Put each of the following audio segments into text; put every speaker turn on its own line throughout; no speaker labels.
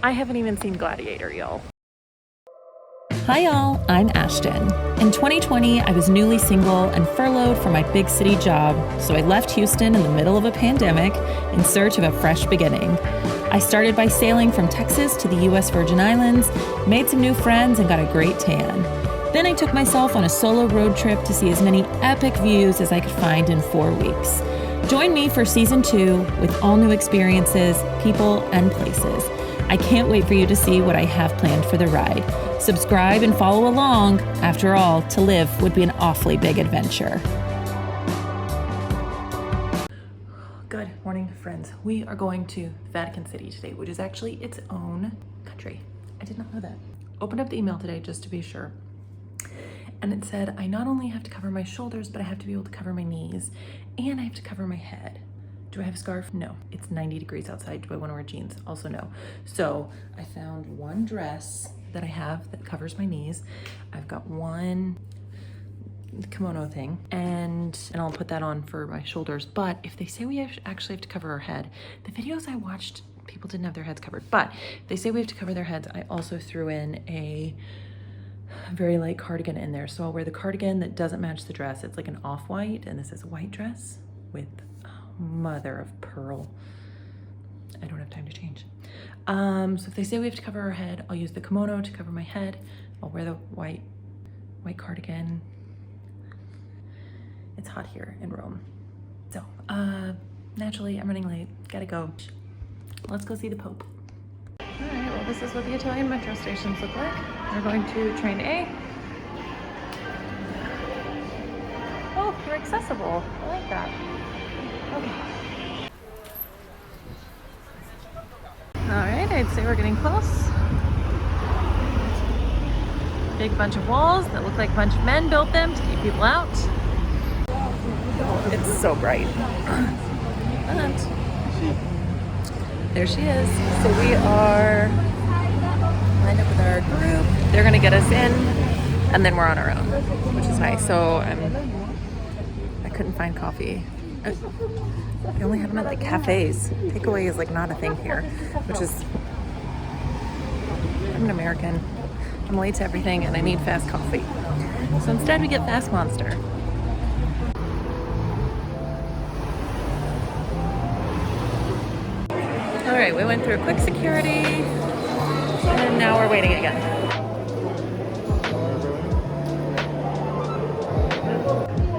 I haven't even seen Gladiator, y'all.
Hi y'all, I'm Ashton. In 2020, I was newly single and furloughed from my big city job, so I left Houston in the middle of a pandemic in search of a fresh beginning. I started by sailing from Texas to the US Virgin Islands, made some new friends, and got a great tan. Then I took myself on a solo road trip to see as many epic views as I could find in 4 weeks. Join me for season 2 with all new experiences, people, and places. I can't wait for you to see what I have planned for the ride. Subscribe and follow along. After all, to live would be an awfully big adventure.
Good morning, friends. We are going to Vatican City today, which is actually its own country. I did not know that. Opened up the email today just to be sure. And it said, I not only have to cover my shoulders, but I have to be able to cover my knees, and I have to cover my head. Do I have a scarf? No. It's 90 degrees outside. Do I want to wear jeans? Also no. So I found one dress that I have that covers my knees. I've got one kimono thing, and I'll put that on for my shoulders. But if they say we actually have to cover our head, the videos I watched, people didn't have their heads covered. But if they say we have to cover their heads, I also threw in a very light cardigan in there. So I'll wear the cardigan that doesn't match the dress. It's like an off-white, and this is a white dress with mother of pearl. I don't have time to change. So if they say we have to cover our head, I'll use the kimono to cover my head. I'll wear the white cardigan. It's hot here in Rome. So naturally I'm running late, gotta go. Let's go see the Pope. All right, well, this is what the Italian metro stations look like. We're going to train A. Oh, they're accessible. I like that. Okay. All right, I'd say we're getting close. Big bunch of walls that look like a bunch of men built them to keep people out. It's so bright. And there she is. So we are lined up with our group. They're gonna get us in, and then we're on our own, which is nice. So I couldn't find coffee. They only have them at like cafes. Takeaway is like not a thing here, which is, I'm an American. I'm late to everything and I need fast coffee. So instead we get Fast Monster. All right, we went through quick security and now we're waiting again.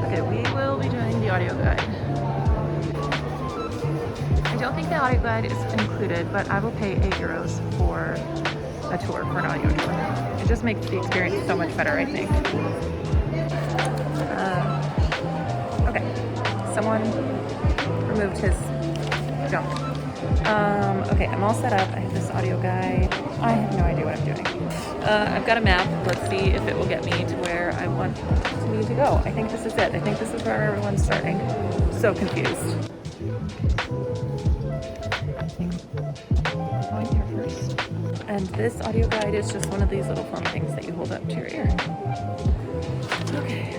Okay, we will be doing the audio guide. I don't think the audio guide is included, but I will pay €8 for a tour, for an audio tour. It just makes the experience so much better, I think. Okay, someone removed his junk. Okay, I'm all set up. I have this audio guide. I have no idea what I'm doing. I've got a map. Let's see if it will get me to where I want me to go. I think this is it. I think this is where everyone's starting. So confused. Going here first. And this audio guide is just one of these little phone things that you hold up to your ear. Okay.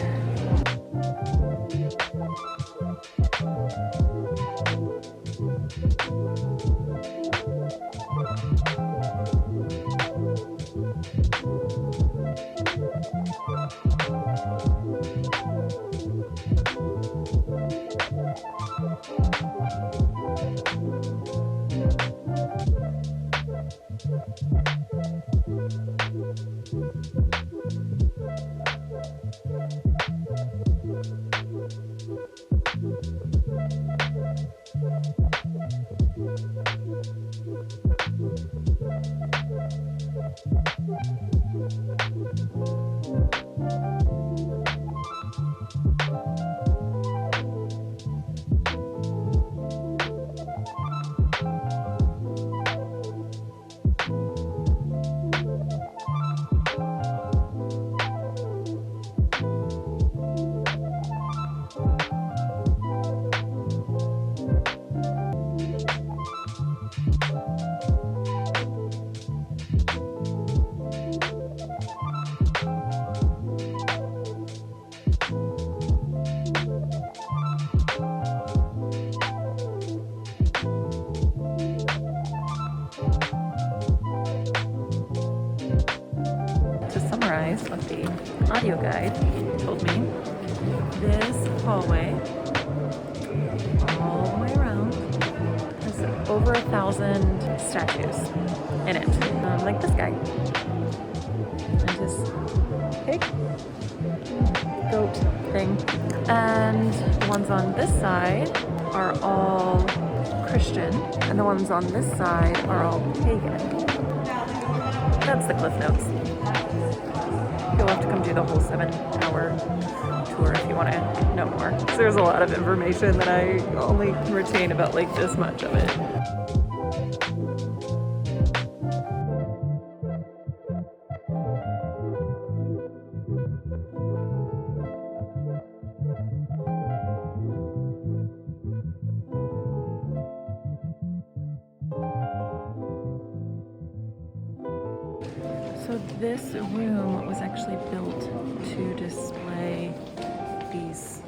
guys what the audio guide told me. This hallway, all the way around, has over 1,000 statues in it. Like this guy. And his pig, goat thing. And the ones on this side are all Christian, and the ones on this side are all pagan. That's the Cliff Notes. You'll have to come do the whole 7-hour tour if you want to know more. So there's a lot of information that I only retain about like this much of it. So this room was actually built to display these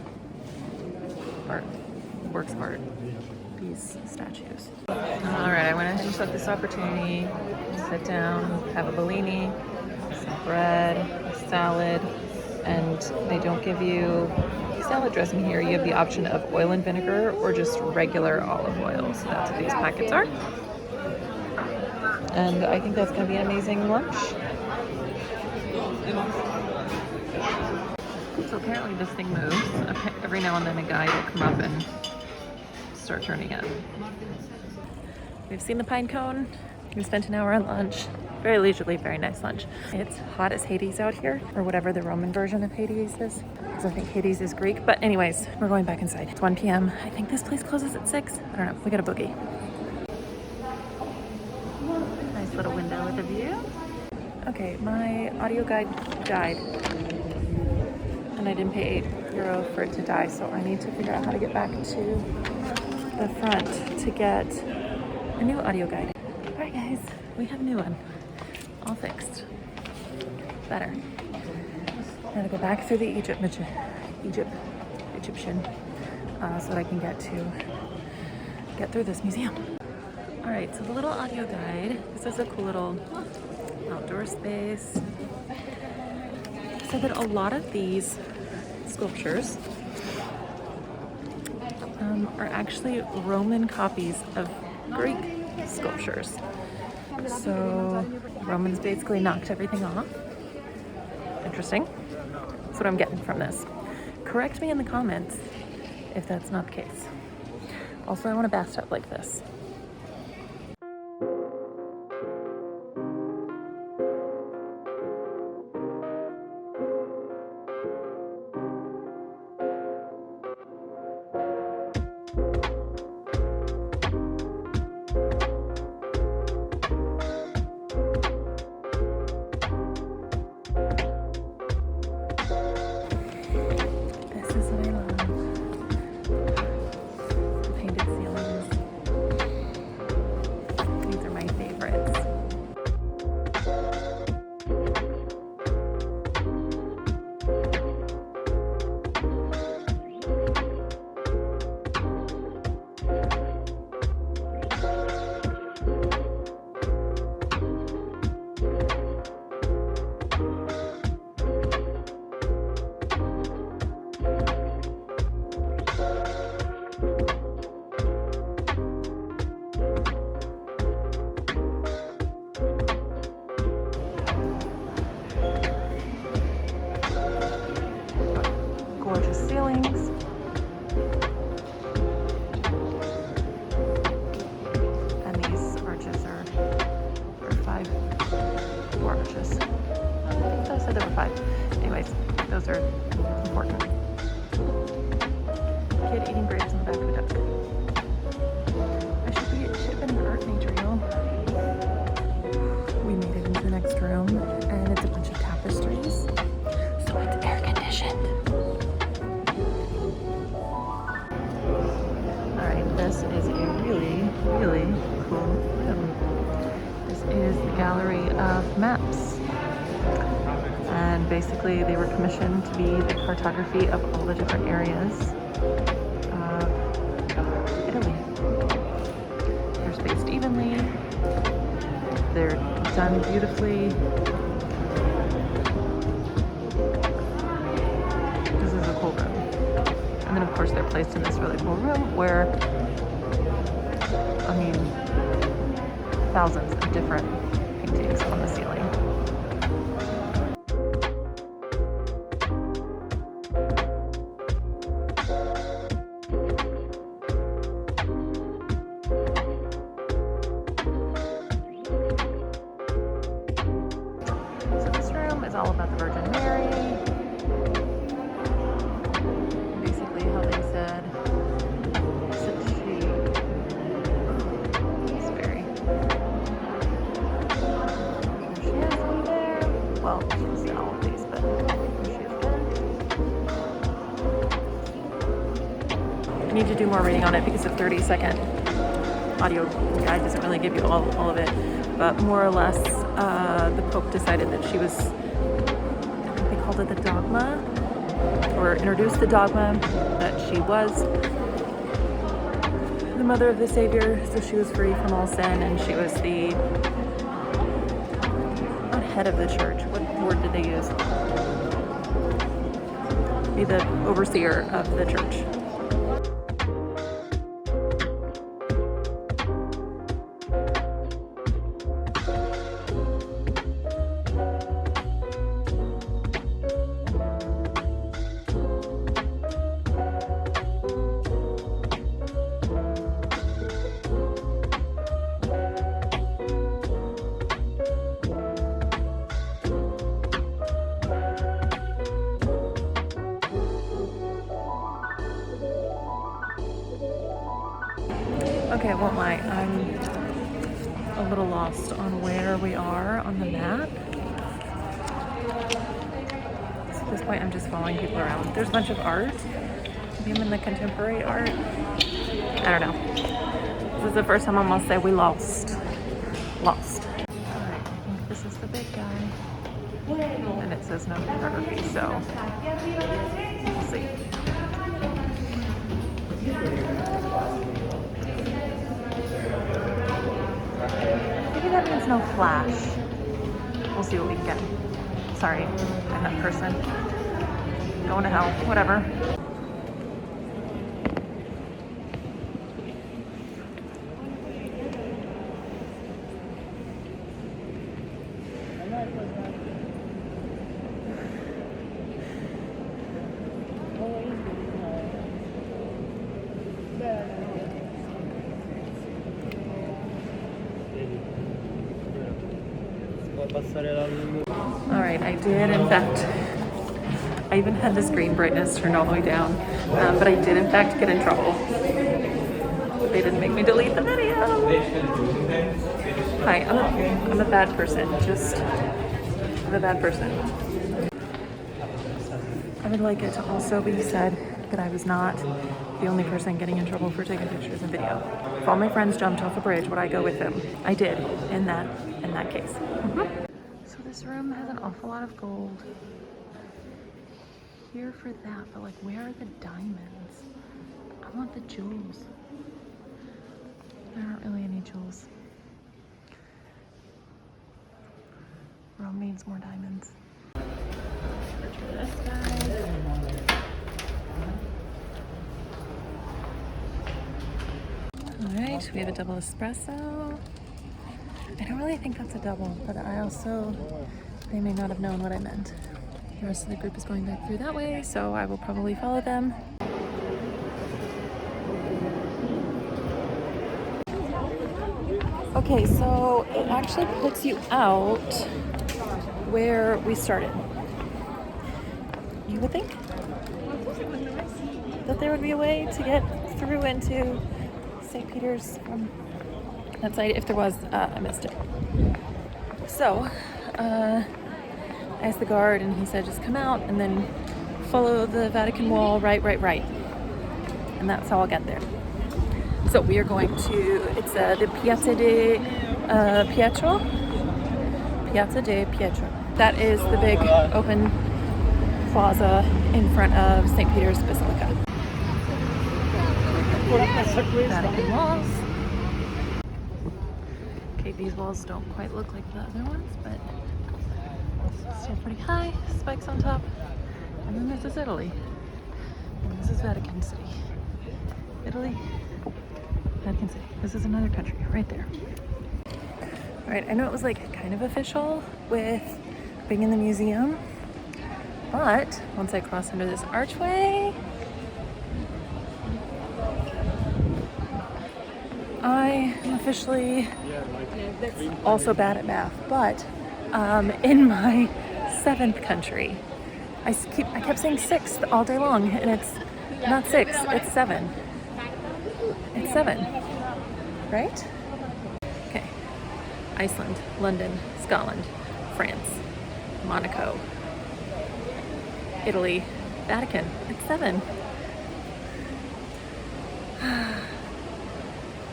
works of art, these statues. All right, I want to just have this opportunity, sit down, have a Bellini, some bread, a salad, and they don't give you salad dressing here. You have the option of oil and vinegar or just regular olive oil. So that's what these packets are. And I think that's going to be an amazing lunch. So apparently this thing moves. Every now and then a guide will come up and start turning it. We've seen the pine cone. We spent an hour on lunch. Very leisurely, very nice lunch. It's hot as Hades out here, or whatever the Roman version of Hades is. Because I think Hades is Greek. But anyways, we're going back inside. It's 1 p.m. I think this place closes at 6. I don't know. We got a boogie. Nice little window with a view. Okay, my audio guide died. And I didn't pay €8 for it to die, so I need to figure out how to get back to the front to get a new audio guide. All right, guys, we have a new one, all fixed. Better. I gotta go back through the Egyptian, so that I can get through this museum. All right, so the little audio guide. This is a cool little outdoor space. So that a lot of these sculptures are actually Roman copies of Greek sculptures. So Romans basically knocked everything off. Interesting. That's what I'm getting from this. Correct me in the comments if that's not the case. Also, I want a bathtub like this. Gorgeous ceilings. And these arches are 4 arches. I think I said there were 5. Anyways, those are important. Kid eating grapes in the back of a duck. I should be shipping an art material. We made it into the next room, and it's a bunch of tapestries. So it's air conditioned. This is a really, really cool room. This is the gallery of maps. And basically they were commissioned to be the cartography of all the different areas of Italy. They're spaced evenly. They're done beautifully. then of course they're placed in this really cool room where, I mean, thousands of different paintings on the ceiling. So this room is all about the Virgin Mary. Basically how they said that she is very. There she is in there. Well, she's in all of these, but there she is again. I need to do more reading on it because a 30-second audio guide doesn't really give you all of it, but more or less the Pope decided that she was, I think they called it the dogma, or introduced the dogma that she was the mother of the Savior, so she was free from all sin, and she was the, not head of the church, what word did they use? Be the overseer of the church. Okay, I won't lie, I'm a little lost on where we are on the map. So at this point, I'm just following people around. There's a bunch of art. Maybe I'm in the contemporary art. I don't know. This is the first time I'm gonna say we lost. Lost. All right, I think this is the big guy. And it says no photography, so we'll see. Maybe that means no flash. We'll see what we can get. Sorry, I'm that person. Going to hell, whatever. All right, I did in fact, I even had the screen brightness turned all the way down, but I did in fact get in trouble. They didn't make me delete the video. Hi, I'm a bad person, I'm a bad person. I would like it to also be said that I was not the only person getting in trouble for taking pictures and video. If all my friends jumped off a bridge, would I go with them? I did, in that case. So this room has an awful lot of gold. Here for that, but like, where are the diamonds? I want the jewels. There aren't really any jewels. Rome needs more diamonds. This guy. Alright, we have a double espresso. I don't really think that's a double, but they may not have known what I meant. The rest of the group is going back through that way, so I will probably follow them. Okay, so it actually puts you out where we started. You would think that there would be a way to get through into St.Peters from that side. If there was, I missed it. So, I asked the guard and he said just come out and then follow the Vatican wall, right. And that's how I'll get there. So we are going to, it's the Piazza di Pietro. Piazza di Pietro. That is the big open plaza in front of St. Peter's Basilica. Vatican walls. Okay, these walls don't quite look like the other ones, but still pretty high. Spikes on top. And then this is Italy. And This is Vatican City. Italy, Vatican City. This is another country right there. All right, I know it was like kind of official with being in the museum, but once I cross under this archway, I am officially also bad at math, but in my 7th country. I kept saying 6th all day long, and it's not 6, it's 7. It's 7, right? Okay. Iceland, London, Scotland, France, Monaco, Italy, Vatican. It's 7.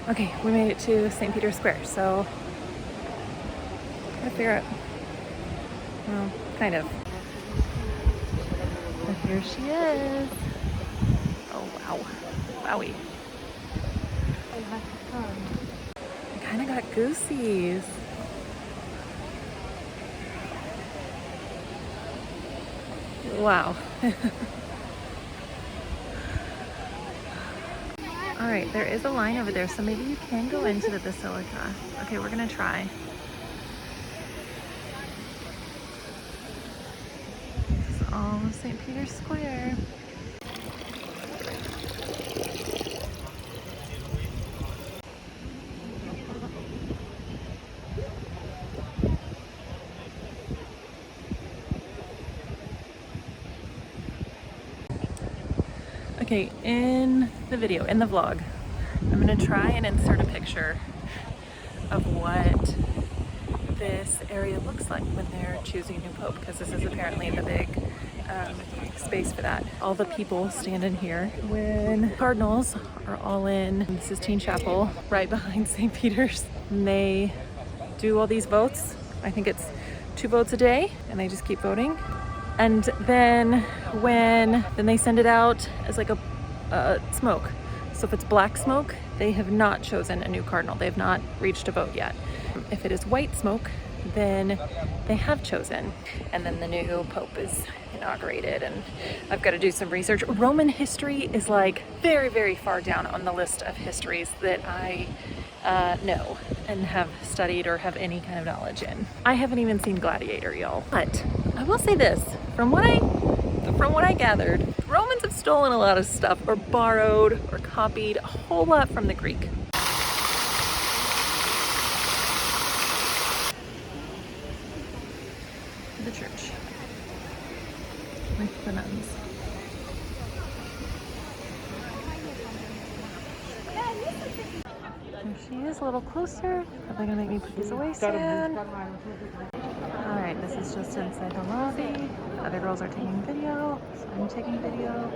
Okay, we made it to St. Peters Square, so gotta figure out. Well, kind of. But here she is. Oh wow, wowie. I kind of got goosies. Wow. All right, there is a line over there, so maybe you can go into the Basilica. Okay, we're gonna try. This is all of St. Peter's Square. Okay, in the video, in the vlog, I'm gonna try and insert a picture of what this area looks like when they're choosing a new pope, because this is apparently the big space for that. All the people stand in here when cardinals are all in the Sistine Chapel right behind St. Peter's. And they do all these votes. I think it's 2 votes a day, and they just keep voting. And then then they send it out as like a smoke. So if it's black smoke, they have not chosen a new cardinal. They have not reached a vote yet. If it is white smoke, then they have chosen. And then the new pope is inaugurated, and I've got to do some research. Roman history is like very, very far down on the list of histories that I know and have studied or have any kind of knowledge in. I haven't even seen Gladiator, y'all. But I will say this, from what I gathered, Romans have stolen a lot of stuff, or borrowed or copied a whole lot from the Greek. The church with the nuns. There she is, a little closer. Are they gonna make me put these away soon? Alright, this is just inside the lobby. Other girls are taking video, so I'm taking video.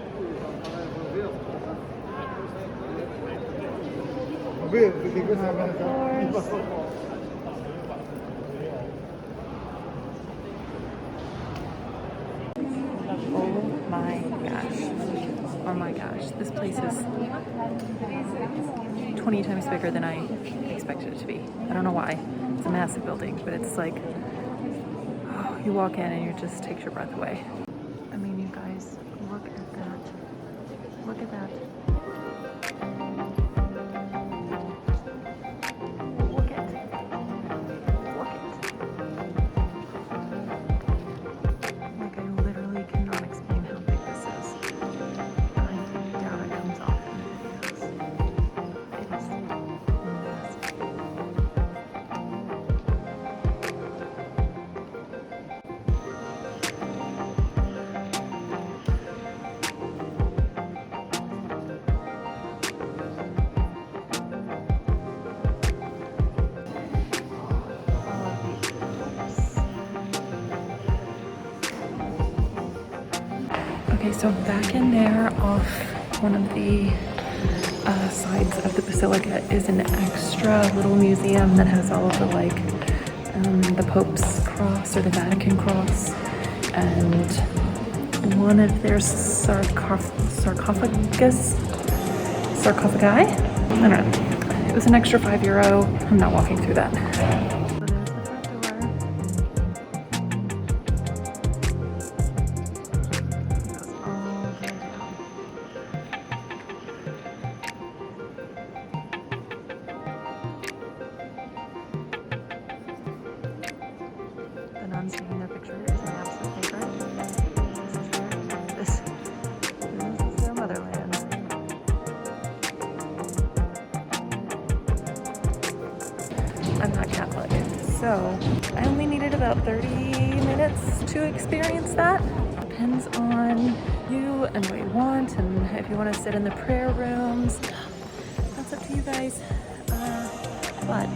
Oh my gosh, this place is 20 times bigger than I expected it to be. I don't know why. It's a massive building, but it's like, oh, you walk in and it just takes your breath away. I mean, you guys, look at that. Look at that. Look at it. Look it. Like, I literally cannot explain how big this is. I doubt it comes off in the videos. It is massive. Okay, so back in there off one of the sides of the Basilica is an extra little museum that has all of the the Pope's cross or the Vatican cross and one of their sarcophagi? I don't know. It was an extra €5. I'm not walking through that. So there's the front door. It goes all the way down. everyone's taking their pictures. It's my absolute favorite. This is their motherland. I'm not Catholic, so I only needed about 30 minutes to experience that. Depends on you and what you want, and if you want to sit in the prayer rooms. That's up to you guys. But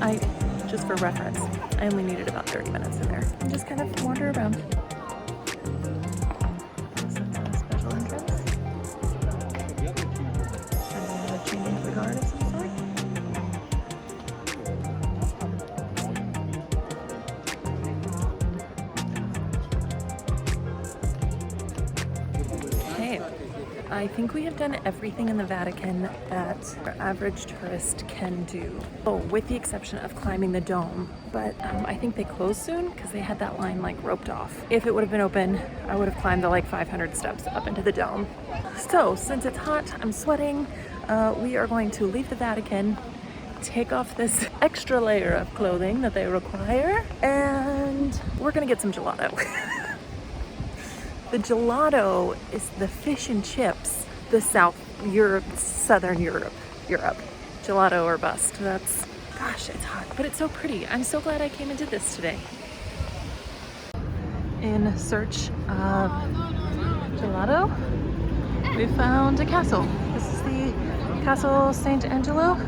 just for reference, I only needed about 30 minutes in there and just kind of wander around. This is a special entrance. And we have a changing of the guard of some sort. Okay, I think we have done everything in the Vatican that our average tourist can do. Oh, with the exception of climbing the dome. But I think they closed soon because they had that line like roped off. If it would have been open, I would have climbed the like 500 steps up into the dome. So since it's hot, I'm sweating, we are going to leave the Vatican, take off this extra layer of clothing that they require, and we're gonna get some gelato. The gelato is the fish and chips, the Southern Europe. Gelato or bust. That's, gosh, it's hot, but it's so pretty. I'm so glad I came and did this today. In search of gelato, we found a castle. This is the Castle St. Angelo.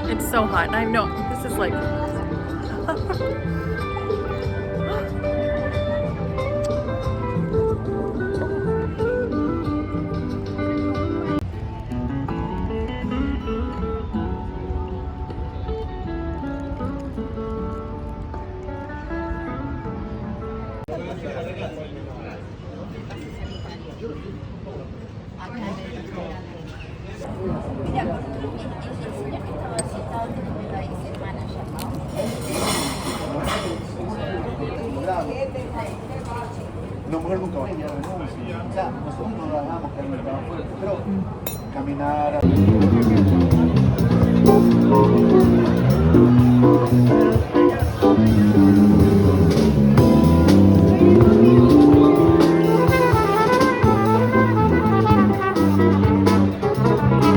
It's so hot, and I know this is like
Una mujer nunca va a renuncia. O sea, nosotros no la dejamos que el mercado fuera, pero caminar.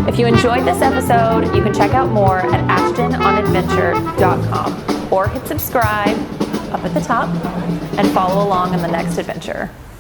If you enjoyed this episode, you can check out more at ashtononadventure.com or hit subscribe up at the top and follow along on the next adventure.